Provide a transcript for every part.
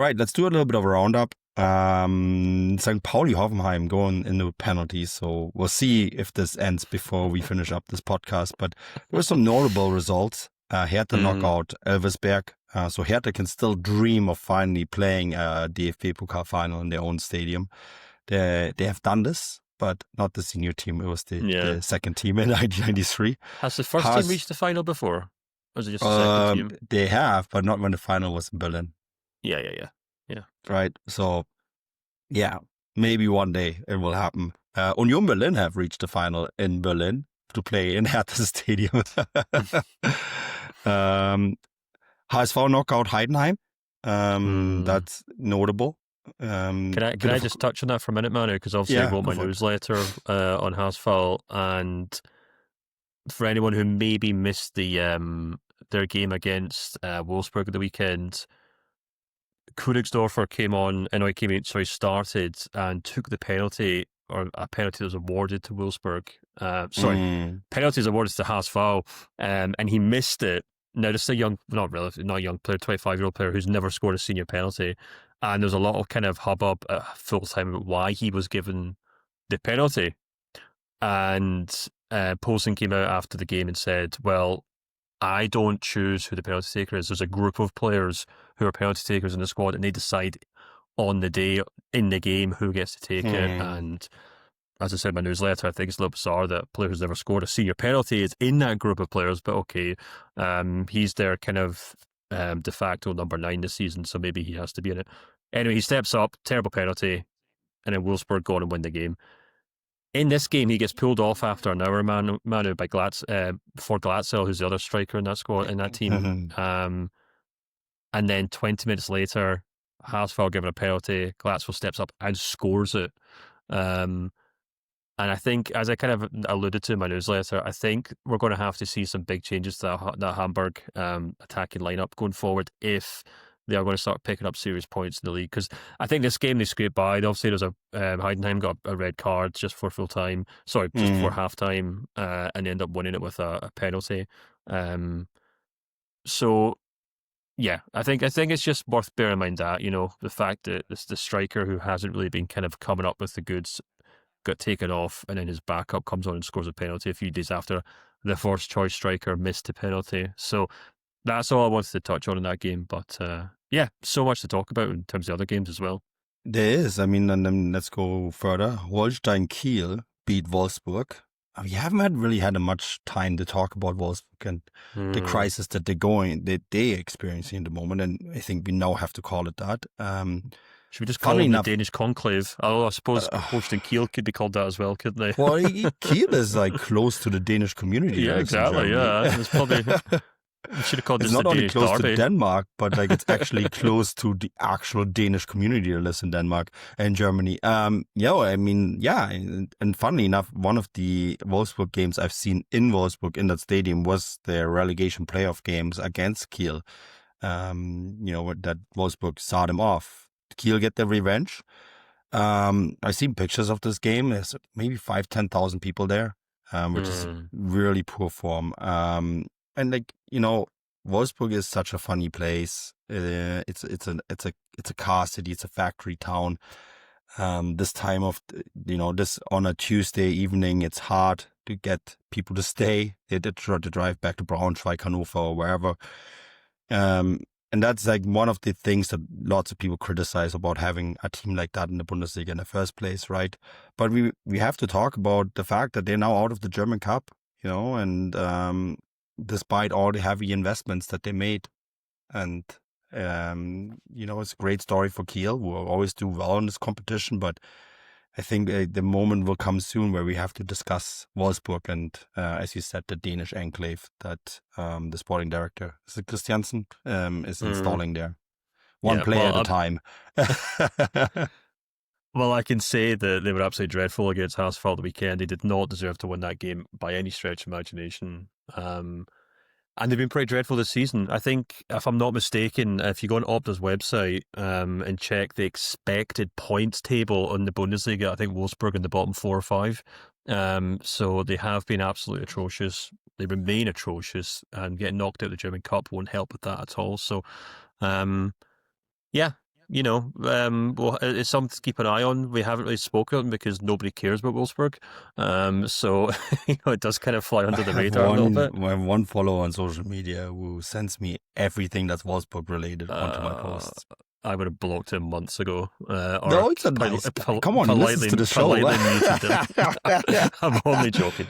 Right, let's do a little bit of a roundup. St. Pauli Hoffenheim going into penalties, so we'll see if this ends before we finish up this podcast. But there were some notable results. Hertha knockout Elversberg, so Hertha can still dream of finally playing a DFB Pokal final in their own stadium. They have done this, but not the senior team. It was the second team in 1993. Has the first team reached the final before? Or is it just the second team? They have, but not when the final was in Berlin. Yeah. Right. So, yeah, maybe one day it will happen. Union Berlin have reached the final in Berlin to play in Hertha Stadium. HSV knockout Heidenheim. That's notable. Can I just touch on that for a minute, Manu? Because obviously I wrote my newsletter on HSV, and for anyone who maybe missed their game against Wolfsburg at the weekend, Königsdorfer started and took the penalty, or a penalty that was awarded to Wolfsburg. Penalty was awarded to HSV, and he missed it. Now, this is a not a young player, 25-year-old player who's never scored a senior penalty. And there's a lot of kind of hubbub at full time about why he was given the penalty. And Poulsen came out after the game and said, well, I don't choose who the penalty taker is. There's a group of players who are penalty takers in the squad, and they decide on the day in the game who gets to take it. And as I said in my newsletter, I think it's a little bizarre that a player who's never scored a senior penalty is in that group of players. But okay, he's their kind of de facto number 9 this season, so maybe he has to be in it. Anyway, he steps up, terrible penalty, and then Wolfsburg go on and win the game. In this game, he gets pulled off after an hour, Manu, by for Glatzel, who's the other striker in that squad, in that team. And then 20 minutes later, HSV given a penalty, Glatzel steps up and scores it. And I think, as I kind of alluded to in my newsletter, I think we're going to have to see some big changes to that Hamburg attacking lineup going forward if they are going to start picking up serious points in the league. Because I think this game they scraped by. Obviously, there's Heidenheim got a red card just for full time. Just before half time, and they end up winning it with a penalty. So, yeah, I think it's just worth bearing in mind that, the fact that the striker who hasn't really been kind of coming up with the goods got taken off, and then his backup comes on and scores a penalty a few days after the first choice striker missed the penalty. So that's all I wanted to touch on in that game. But so much to talk about in terms of other games as well. There is. I mean, and then let's go further. Holstein Kiel beat Wolfsburg. We haven't really had much time to talk about Wolfsburg and the crisis that they're experiencing at the moment, and I think we now have to call it that. Should we just call it the Danish conclave? Oh, I suppose Holstein Kiel could be called that as well, couldn't they? Well, Kiel is like close to the Danish community. Yeah, exactly. Yeah, it's probably. We should have called this the Danish derby. It's not only close to Denmark, but like it's actually close to the actual Danish community that lives in Denmark and Germany. And funnily enough, one of the Wolfsburg games I've seen in Wolfsburg in that stadium was their relegation playoff games against Kiel. That Wolfsburg saw them off. Kiel get their revenge. I've seen pictures of this game. There's maybe 10,000 people there, which is really poor form. And Wolfsburg is such a funny place. It's a car city. It's a factory town. This time of this on a Tuesday evening, it's hard to get people to stay. They try to drive back to Braunschweig, Hannover, or wherever. And that's like one of the things that lots of people criticize about having a team like that in the Bundesliga in the first place, right? But we have to talk about the fact that they're now out of the German Cup, and despite all the heavy investments that they made. And, it's a great story for Kiel. We'll always do well in this competition, but I think the moment will come soon where we have to discuss Wolfsburg and, as you said, the Danish enclave that the sporting director, is it Christiansen, is installing there. One player at a time. Well, I can say that they were absolutely dreadful against HSV the weekend. They did not deserve to win that game by any stretch of imagination. And they've been pretty dreadful this season. I think, if I'm not mistaken, if you go on Opta's website and check the expected points table on the Bundesliga, I think Wolfsburg in the bottom 4 or 5. So they have been absolutely atrocious. They remain atrocious, and getting knocked out of the German Cup won't help with that at all. So, well, it's something to keep an eye on. We haven't really spoken on because nobody cares about Wolfsburg. So it does kind of fly under the radar a little bit. I have one follower on social media who sends me everything that's Wolfsburg related onto my posts. I would have blocked him months ago. No, it's a nice guy. Come on, listen to the show. I'm only joking.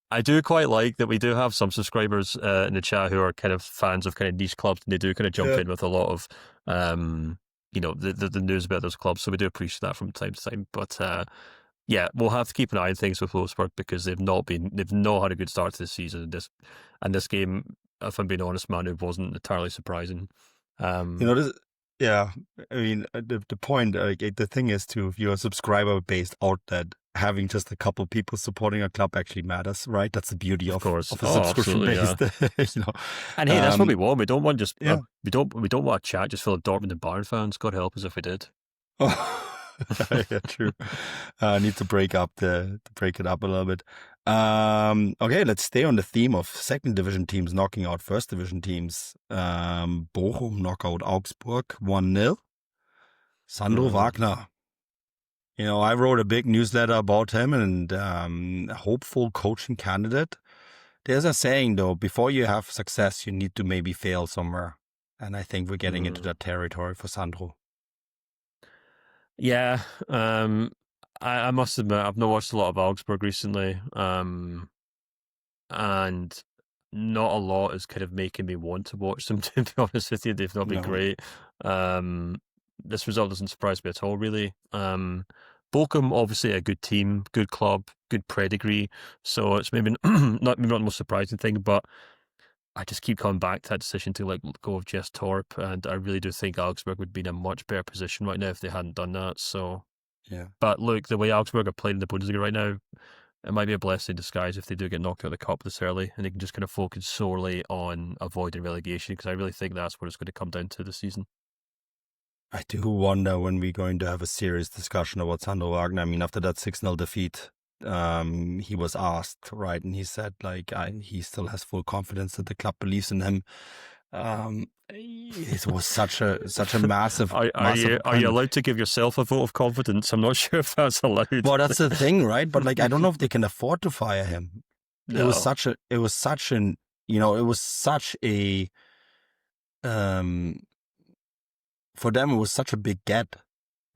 I do quite like that we do have some subscribers in the chat who are kind of fans of kind of niche clubs, and they do kind of jump in with a lot of, the news about those clubs. So we do appreciate that from time to time. But we'll have to keep an eye on things with Wolfsburg because they've not had a good start to the season. This game, if I'm being honest, Manu, wasn't entirely surprising. The point, the thing is too, if you're a subscriber-based outlet, having just a couple people supporting a club actually matters, right? That's the beauty of a subscription-based, And hey, that's what we want. We don't want we don't want a chat just full of Dortmund and Bayern fans. God help us if we did. Yeah, true. Need to break it up a little bit. Okay, let's stay on the theme of second division teams knocking out first division teams. Bochum knock out Augsburg 1-0. Sandro Wagner. I wrote a big newsletter about him and hopeful coaching candidate. There's a saying though, before you have success, you need to maybe fail somewhere. And I think we're getting into that territory for Sandro. Yeah, I must admit, I've not watched a lot of Augsburg recently, and not a lot is kind of making me want to watch them, to be honest with you. They've not been great. This result doesn't surprise me at all, really. Bochum, obviously a good team, good club, good pedigree, so it's maybe not the most surprising thing, but I just keep coming back to that decision to let go of Jess Torp, and I really do think Augsburg would be in a much better position right now if they hadn't done that. So, yeah. But look, the way Augsburg are playing in the Bundesliga right now, it might be a blessing in disguise if they do get knocked out of the cup this early, and they can just kind of focus solely on avoiding relegation, because I really think that's what it's going to come down to this season. I do wonder when we're going to have a serious discussion about Sandro Wagner. I mean, after that 6-0 defeat, he was asked, right, and he said he still has full confidence that the club believes in him. It was such a massive. Are you allowed to give yourself a vote of confidence? I'm not sure if that's allowed. Well, that's the thing, right? But I don't know if they can afford to fire him. No. It was such a for them it was such a big get,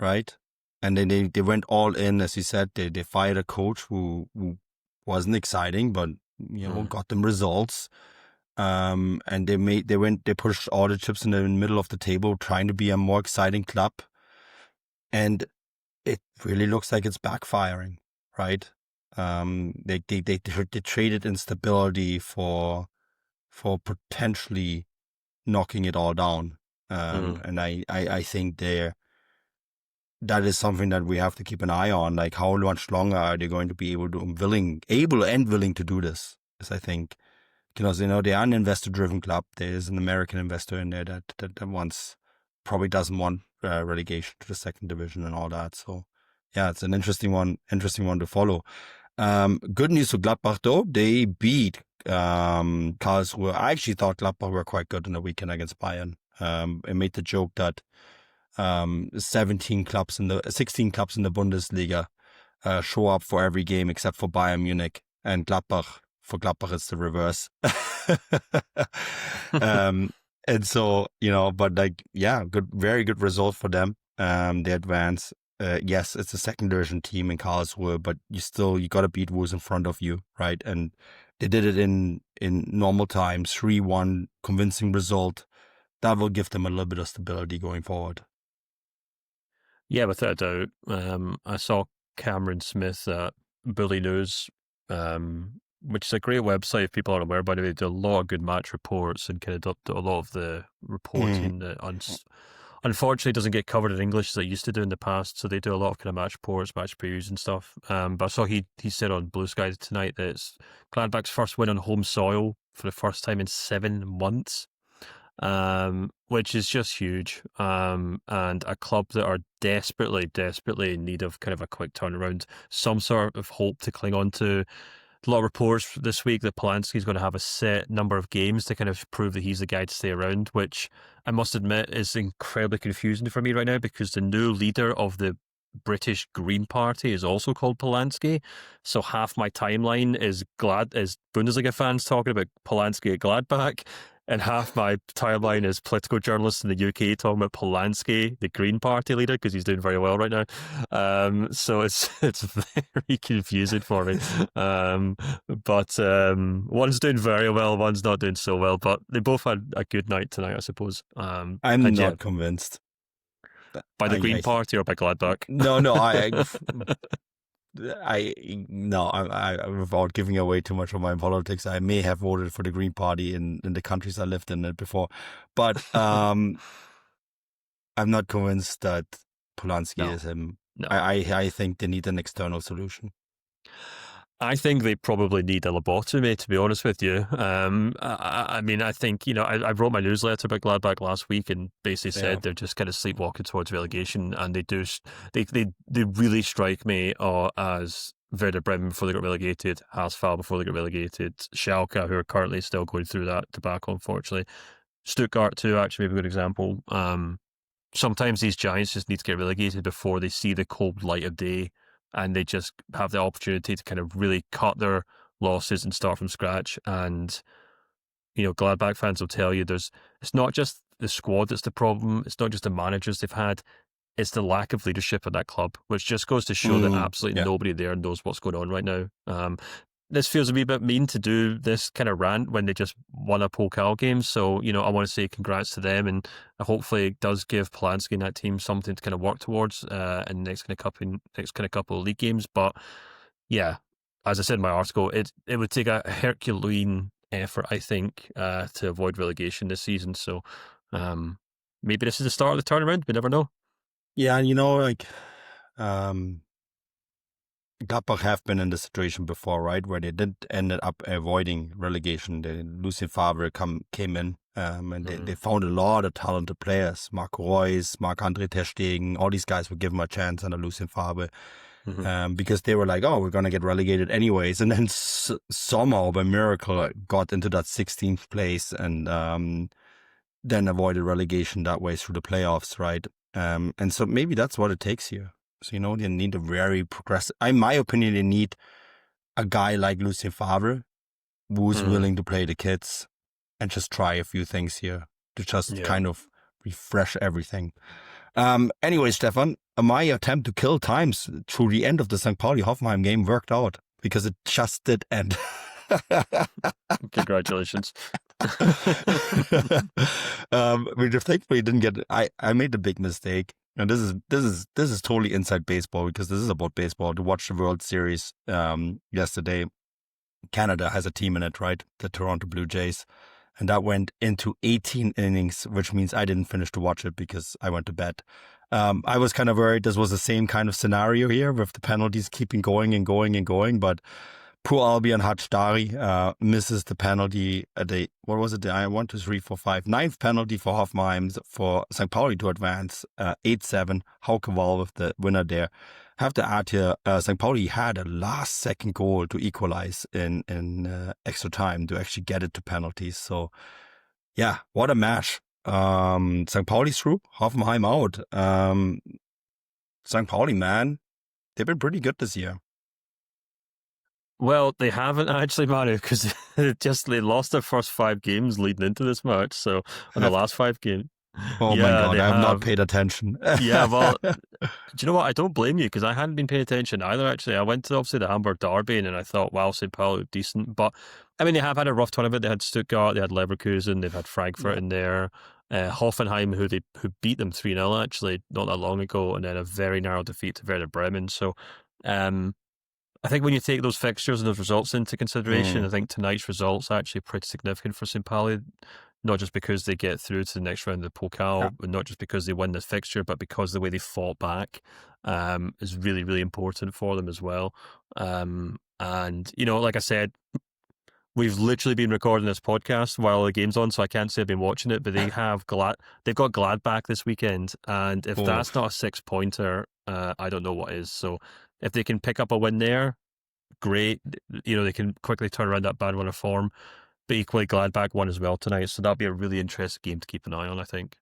right? And then they went all in, as you said. They fired a coach who wasn't exciting, but got them results. And they pushed all the chips in the middle of the table, trying to be a more exciting club. And it really looks like it's backfiring, right? They traded instability for potentially knocking it all down. And I think that is something that we have to keep an eye on. Like, how much longer are they going to be able and willing to do this? Because I think, because they are an investor-driven club. There is an American investor in there that probably doesn't want relegation to the second division and all that. So, yeah, it's an interesting one to follow. Good news for Gladbach though, they beat Karlsruhe. I actually thought Gladbach were quite good in the weekend against Bayern. I made the joke that 16 clubs in the Bundesliga show up for every game except for Bayern Munich, and for Gladbach it's the reverse. And so, but very good result for them. They advance. Yes, it's a second division team in Karlsruhe, but you got to beat who's in front of you, right? And they did it in normal time, 3-1, convincing result. That will give them a little bit of stability going forward. Yeah, without a doubt. I saw Cameron Smith at Bully News, which is a great website if people aren't aware. By the way, they do a lot of good match reports and kind of do a lot of the reporting that unfortunately doesn't get covered in English as it used to do in the past. So they do a lot of kind of match reports, match previews and stuff. But I saw he said on Blue Sky tonight that it's Gladbach's first win on home soil for the first time in 7 months. Which is just huge, and a club that are desperately in need of kind of a quick turnaround, some sort of hope to cling on to. a lot of reports this week that Polanski's going to have a set number of games to kind of prove that he's the guy to stay around, which I must admit is incredibly confusing for me right now, because the new leader of the British Green Party is also called Polanski. So half my timeline is Bundesliga fans talking about Polanski at Gladbach, and half my timeline is political journalists in the UK talking about Polanski, the Green Party leader, because he's doing very well right now. So it's very confusing for me. But one's doing very well, one's not doing so well. But they both had a good night tonight, I suppose. I'm not convinced. By the Green Party or by Gladbach? No, without giving away too much of my politics, I may have voted for the Green Party in the countries I lived in before, but I'm not convinced that Polanski is him. No. I think they need an external solution. I think they probably need a lobotomy, to be honest with you. I mean, I think, I wrote my newsletter about Gladbach last week and basically said they're just kind of sleepwalking towards relegation, and they really strike me as Werder Bremen before they got relegated, HSV before they got relegated, Schalke, who are currently still going through that debacle, unfortunately. Stuttgart too, actually, maybe a good example. Sometimes these giants just need to get relegated before they see the cold light of day, and they just have the opportunity to kind of really cut their losses and start from scratch. And, Gladbach fans will tell you it's not just the squad that's the problem. It's not just the managers they've had. It's the lack of leadership at that club, which just goes to show that absolutely nobody there knows what's going on right now. This feels a wee bit mean to do this kind of rant when they just won a Pokal game. So, I want to say congrats to them, and hopefully it does give Polanski and that team something to kind of work towards in the next kind of couple of league games. But yeah, as I said in my article, it would take a Herculean effort, I think, to avoid relegation this season. So maybe this is the start of the turnaround. We never know. Yeah, Gladbach have been in this situation before, right? Where they did ended up avoiding relegation. Lucien Favre came in, and they found a lot of talented players. Marco Reus, Marc-André ter Stegen, all these guys were given a chance under Lucien Favre, because they were like, oh, we're going to get relegated anyways. And then somehow, by miracle, got into that 16th place and then avoided relegation that way through the playoffs, right? And so maybe that's what it takes here. So, they need a very progressive, in my opinion, they need a guy like Lucien Favre who's willing to play the kids and just try a few things here to just kind of refresh everything. Anyway, Stefan, my attempt to kill times through the end of the St. Pauli-Hoffenheim game worked out, because it just did end. Congratulations. We thankfully didn't get. I made a big mistake, and this is totally inside baseball, because this is about baseball. To watch the World Series yesterday, Canada has a team in it, right? The Toronto Blue Jays, and that went into 18 innings, which means I didn't finish to watch it because I went to bed. I was kind of worried this was the same kind of scenario here, with the penalties keeping going and going and going, but poor Albion Hajdari misses the penalty at the 9th penalty for Hoffenheim for St. Pauli to advance 8-7. Hauke Wahl with the winner there. Have to add here, St. Pauli had a last-second goal to equalize in extra time to actually get it to penalties. So, yeah, what a match. St. Pauli's through, Hoffenheim out. St. Pauli, man, they've been pretty good this year. Well, they haven't actually, Manu, because they lost their first 5 games leading into this match. So, in the last 5 games. Oh my God, I have not paid attention. Yeah, well, do you know what? I don't blame you, because I hadn't been paying attention either, actually. I went to, obviously, the Hamburg derby, and I thought, wow, St. Pauli decent. But, I mean, they have had a rough tournament. They had Stuttgart, they had Leverkusen, they've had Frankfurt in there. Hoffenheim, who beat them 3-0, actually, not that long ago, and then a very narrow defeat to Werder Bremen. So, I think when you take those fixtures and those results into consideration, I think tonight's results are actually pretty significant for St. Pauli, not just because they get through to the next round of the Pokal, but not just because they win this fixture, but because the way they fought back is really, really important for them as well. And, like I said, we've literally been recording this podcast while the game's on, so I can't say I've been watching it, but they've got Gladbach this weekend, and if that's not a 6-pointer, I don't know what is. So if they can pick up a win there, great. You know, they can quickly turn around that bad run of form. But equally, Gladbach won as well tonight, so that'll be a really interesting game to keep an eye on, I think.